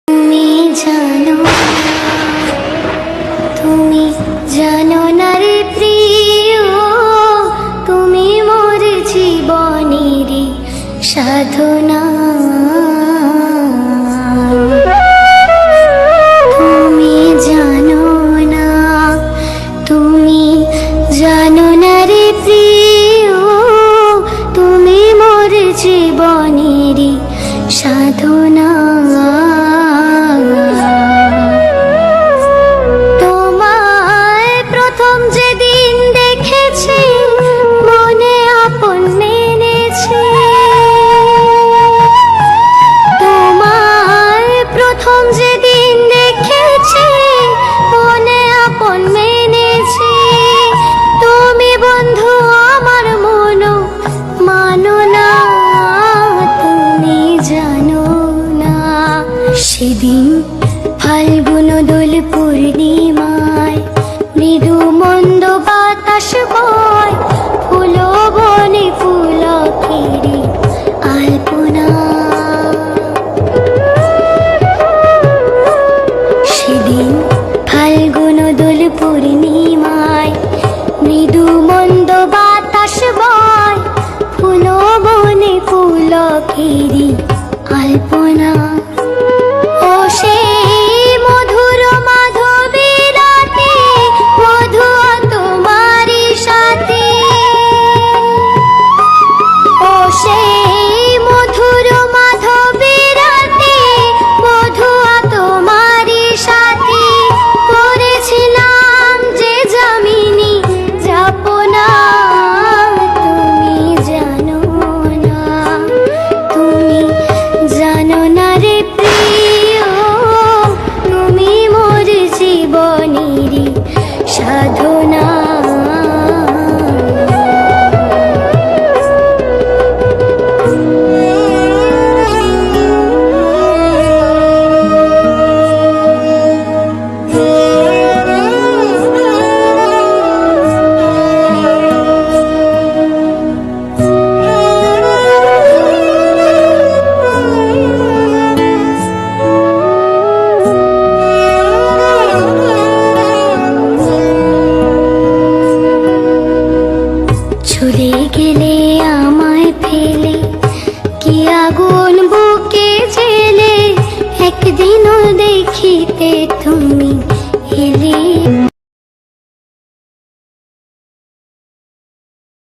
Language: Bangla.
তুমি জানো না রে প্রিয়, তুমি মোর জীবনেরই সাধনা। তুমি জানো না রে প্রিয়, তুমি মোর জীবনেরই সাধনা। সেদিন ফাল্গুন দোল পূর্ণিমায় মৃদু মন্দ বাতাস বয়, ফুল বনে পুলকেরি আলপনা। সেদিন ফাল্গুন দোল পূর্ণিমায় মৃদু মন্দ বাতাস বয়, ফুল বনে পুলকেরি আলপনা। চলে গেলে আমায় ফেলে কি আগুন বুকে জেলে, একদিনও দেখিতে